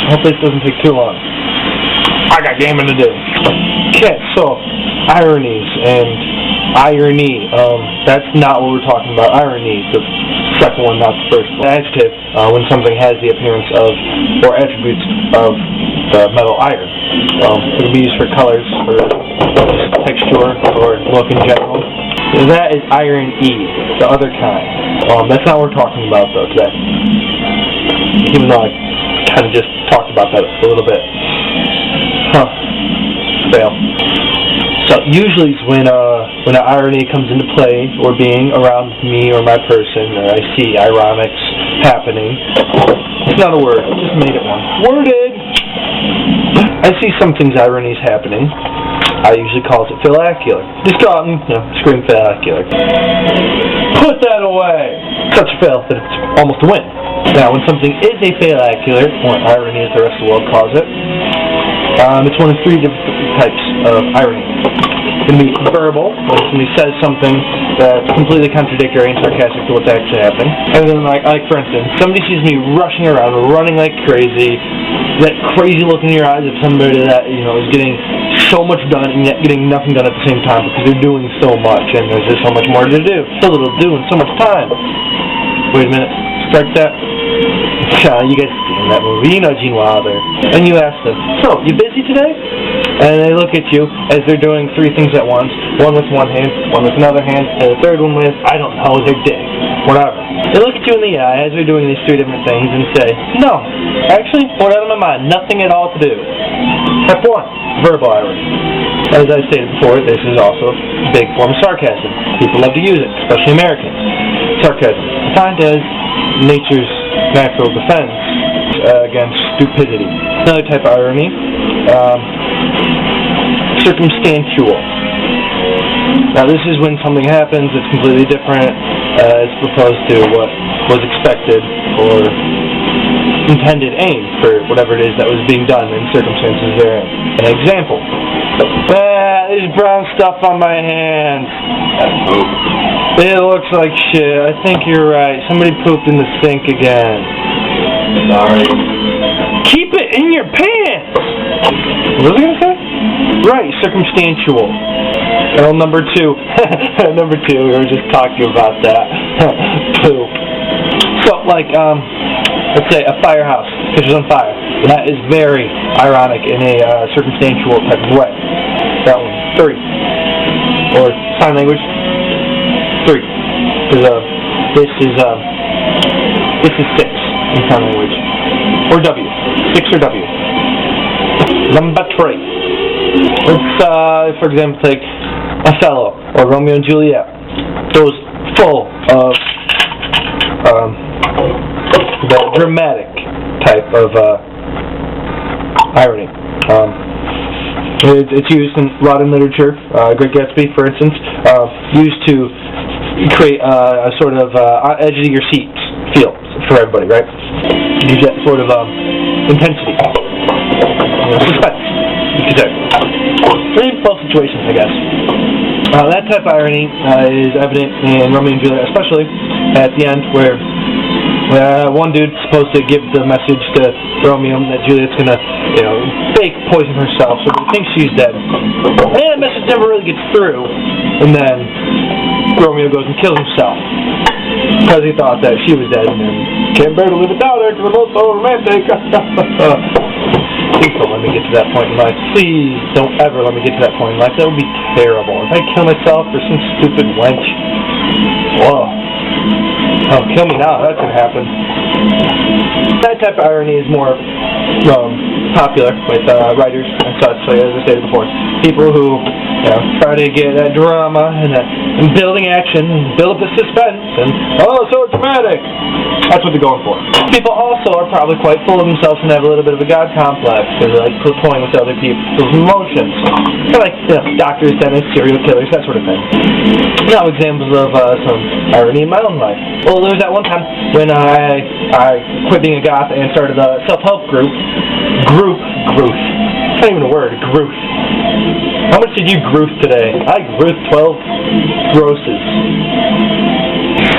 Hopefully this doesn't take too long. I got gaming to do. Okay, so ironies and irony. That's not what we're talking about. Irony, the second one, not the first one. Adjective, when something has the appearance of or attributes of the metal iron. It can be used for colors, for texture, or look in general. So that is iron E, the other kind. That's not what we're talking about though today. Even though I kind of just talked about that a little bit. Fail. So usually when an irony comes into play or being around me or my person, or I see ironics happening, it's not a word. I just made it one. Worded. I see something's ironies happening. I usually call it philacular. Just go out and scream philacular. Put that away. Such a fail that it's almost a win. Now, when something is a philacular, or irony as the rest of the world calls it, it's one of three different types of irony. It can be verbal, when somebody says something that's completely contradictory and sarcastic to what's actually happening. And then, like for instance, somebody sees me rushing around, running like crazy, that crazy look in your eyes of somebody that, is getting so much done and yet getting nothing done at the same time because they're doing so much and there's just so much more to do. So little to do and so much time. Wait a minute. Strike that. You guys have seen that movie. You know Gene Wilder. And you ask them, so, you busy today? And they look at you as they're doing three things at once. One with one hand, one with another hand, and the third one with, I don't know, their dick. Whatever. They look at you in the eye as they're doing these three different things and say, no, actually, went out of my mind. Nothing at all to do. Step one, verbal irony. As I stated before, this is also a big form of sarcasm. People love to use it, especially Americans. Sarcasm, defined as nature's natural defense against stupidity. Another type of irony, circumstantial. Now this is when something happens that's completely different as opposed to what was expected or intended aim for whatever it is that was being done in circumstances therein. An example. There's brown stuff on my hands. It looks like shit. I think you're right. Somebody pooped in the sink again. Sorry. Keep it in your pants! What was I gonna say? Right, circumstantial. Well, number two. Number two, we were just talking about that. Poop. So, let's say a firehouse catches on fire. That is very ironic in a circumstantial type of way. That one. 3. Or sign language. 3. This is 6 in sign language. Or W. 6 or W. Number 3. Let's, for example, take Othello or Romeo and Juliet. Those full of the dramatic type of irony. It's used in a lot in literature. Great Gatsby, for instance, used to create a sort of edge of your seat feel for everybody, right? Use that sort of intensity, suspense. You could say. Pretty both situations, I guess. That type of irony is evident in Romeo and Juliet, especially at the end where one dude's supposed to give the message to Romeo that Juliet's gonna, fake poison herself so they think she's dead. And the message never really gets through. And then Romeo goes and kills himself because he thought that she was dead and then can't bear to live without her because I'm so romantic. Please don't let me get to that point in life. Please don't ever let me get to that point in life. That would be terrible. If I kill myself for some stupid wench. Whoa. Oh, kill me now. That could happen. That type of irony is more popular with writers and such, like as I stated before. People who try to get that drama and building action and build up the suspense and, so dramatic. That's what they're going for. People also are probably quite full of themselves and have a little bit of a god complex. They like toying with other people's emotions. They're like doctors, dentists, serial killers, that sort of thing. Now, examples of some irony in my own life. Well, there was that one time when I quit being a goth and started a self-help group. Growth. It's not even a word. Growth. How much did you growth today? I growth 12 grosses.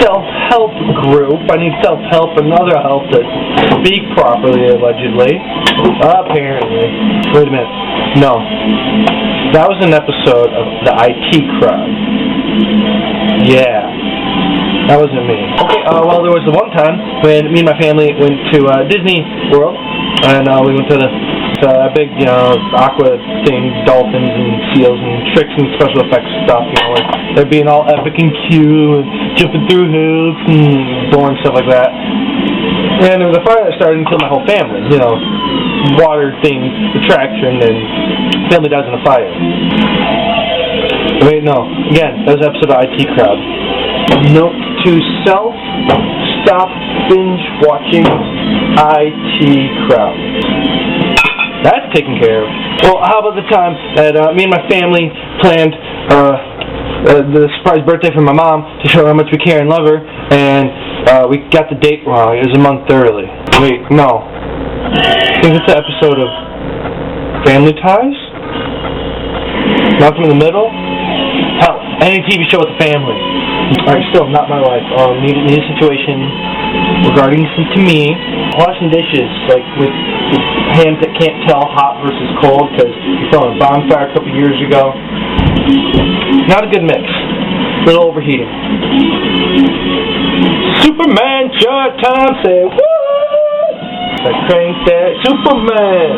self-help group. I need self-help and other help to speak properly, allegedly. Apparently. Wait a minute. No. That was an episode of the IT Crowd. Yeah. That wasn't me. Okay, well, there was the one time when me and my family went to Disney World, and we went to the big, aqua thing, dolphins and seals and tricks and special effects stuff, like they're being all epic and cute and jumping through hoops and boring stuff like that. And there was a fire that started and killed my whole family, water thing, attraction, and family dies in a fire. Wait, no. Again, that was an episode of IT Crowd. Note to self, stop binge watching IT Crowd. That's taken care of. Well, how about the time that me and my family planned the surprise birthday for my mom to show her how much we care and love her, and we got the date wrong. It was a month early. Wait, no. I think it's an episode of Family Ties? Malcolm in the Middle? Hell, any TV show with a family. Alright, still, not my life. Need a situation regarding to me. Washing dishes, like with hands that can't tell hot versus cold because you fell on a bonfire a couple years ago. Not a good mix. A little overheating. Superman short time, say woo! I cranked that Superman.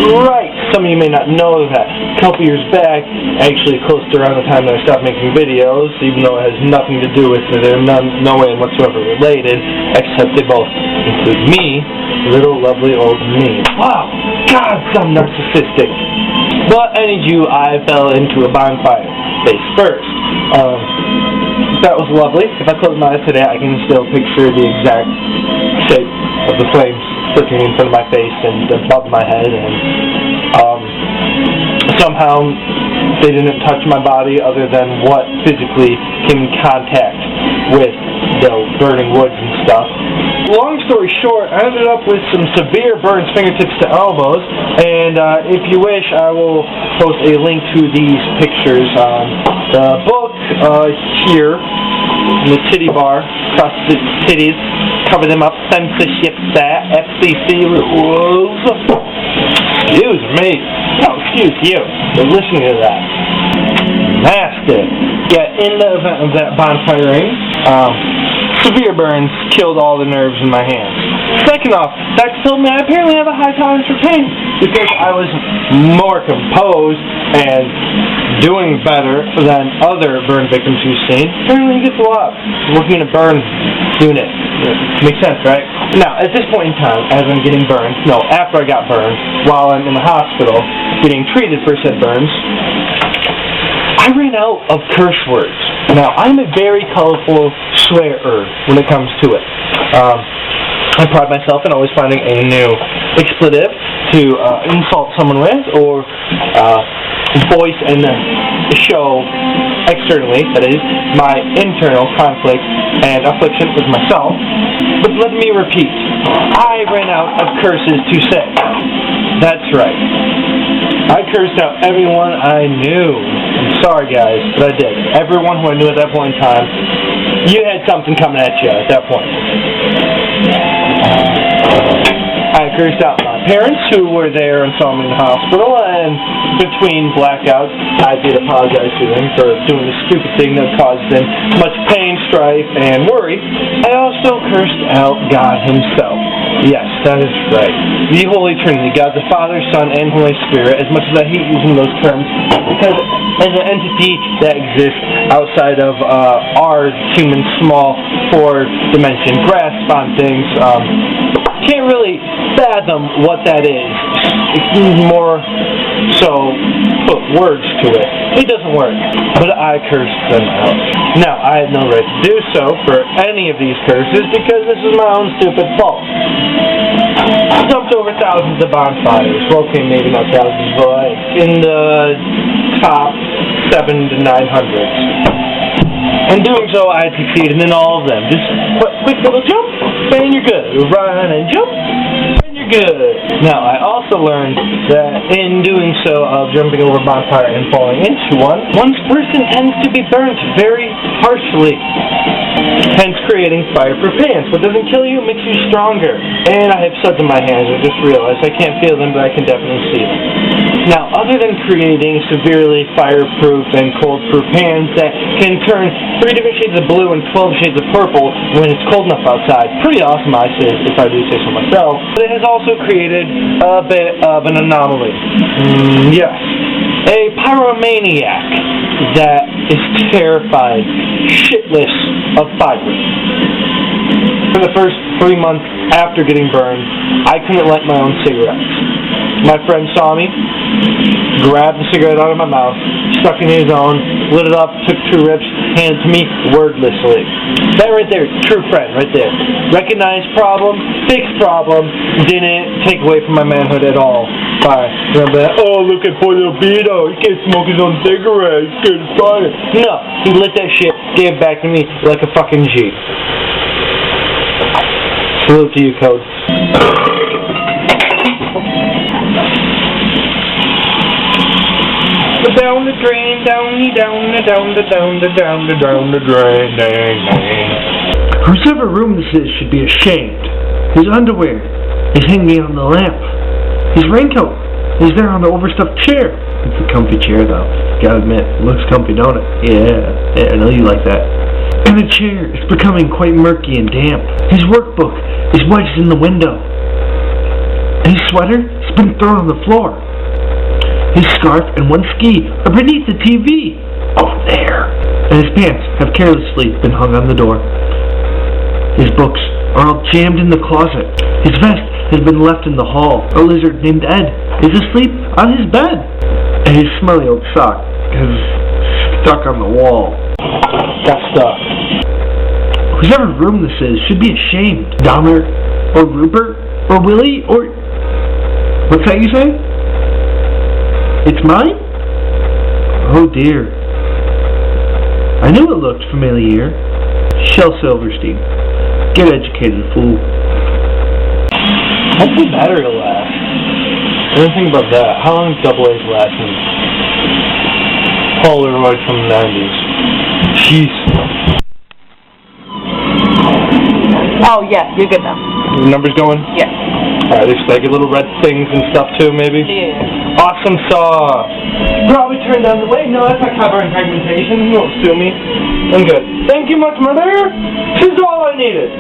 Right, some of you may not know that a couple years back, actually close to around the time that I stopped making videos, even though it has nothing to do with it, they're no way whatsoever related, except they both include me, little lovely old me. Wow, God, I'm narcissistic. But I fell into a bonfire face first. That was lovely. If I close my eyes today, I can still picture the exact shape of the flames flickering in front of my face and above my head, and somehow they didn't touch my body other than what physically came in contact with the burning woods and stuff. Long story short, I ended up with some severe burns fingertips to elbows, and if you wish, I will post a link to these pictures on the book here in the titty bar, across the titties, cover them up, censorship that, FCC rules. Excuse me. No, excuse you for listening to that. Master. Yeah, in the event of that bonfiring, severe burns killed all the nerves in my hands. Second off, that told me I apparently have a high tolerance for pain because I was more composed and doing better than other burn victims you've seen. Apparently you get a lot working in a burn unit. Makes sense, right? Now, at this point in time, as I'm getting burned, after I got burned, while I'm in the hospital getting treated for said burns, I ran out of curse words. Now, I'm a very colorful swearer when it comes to it. I pride myself in always finding a new expletive to insult someone with, or voice and show externally, that is, my internal conflict and affliction with myself. But let me repeat, I ran out of curses to say. That's right. I cursed out everyone I knew. I'm sorry, guys, but I did. Everyone who I knew at that point in time, you had something coming at you at that point. I cursed out my parents who were there and saw me in the hospital, and between blackouts, I did apologize to them for doing the stupid thing that caused them much pain, strife, and worry. I also cursed out God himself. Yes, that is right. The Holy Trinity, God the Father, Son, and Holy Spirit, as much as I hate using those terms, because as an entity that exists outside of our human small four-dimension grasp on things, can't really fathom what that is. It's more so put words to it. It doesn't work. But I cursed them out. Now, I had no right to do so for any of these curses because this is my own stupid fault. I jumped over thousands of bonfires. Well, okay, maybe not thousands, but like in the top 700 to 900. In doing so, I succeeded in all of them. Just quick little jump, and you're good. Run and jump, and you're good. Now, I also learned that in doing so of jumping over a bonfire and falling into one, one's person tends to be burnt very harshly, hence creating fireproof pants. What doesn't kill you makes you stronger. And I have suds in my hands. I just realized I can't feel them, but I can definitely see them. Now, other than creating severely fireproof and cold-proof pants that can turn 3 different shades of blue and 12 shades of purple when it's cold enough outside, pretty awesome, I say, if I do say so myself. But it has also created a bit of an anomaly. Yes. A pyromaniac that is terrified, shitless of fire. For the first 3 months after getting burned, I couldn't light my own cigarettes. My friend saw me, grabbed the cigarette out of my mouth, stuck it in his own, lit it up, took 2 rips, handed it to me wordlessly. That right there, true friend, right there. Recognized problem, fixed problem, didn't take away from my manhood at all. By, oh, look at poor little Beto, he can't smoke his own cigarette, he's scared of fire. No, he lit that shit, gave it back to me like a fucking G. Salute to you, Code. Down the drain, down the drain, dang. Whoever room this is should be ashamed. His underwear is hanging on the lamp. His raincoat is there on the overstuffed chair. It's a comfy chair, though. Gotta admit, it looks comfy, don't it? Yeah, I know you like that. And the chair is becoming quite murky and damp. His workbook is wedged in the window. His sweater has been thrown on the floor. His scarf and one ski are beneath the TV. Oh, there. And his pants have carelessly been hung on the door. His books are all jammed in the closet. His vest has been left in the hall. A lizard named Ed is asleep on his bed. And his smelly old sock is stuck on the wall. Got stuck. Whoever room this is should be ashamed. Dahmer, or Rupert, or Willie, or... What's that you say? It's mine? Oh dear. I knew it looked familiar. Shel Silverstein. Get educated, fool. Hopefully battery will last. I didn't think about that. How long does AA last in Polaroid from the 90s? Jeez. Oh yeah, you're good now. The numbers going? Yeah. Alright, there's like little red things and stuff too, maybe? Yeah. Awesome sauce. Probably turn down the way. No, that's not covering fragmentation. You won't sue me. I'm good. Thank you much, mother. This is all I needed.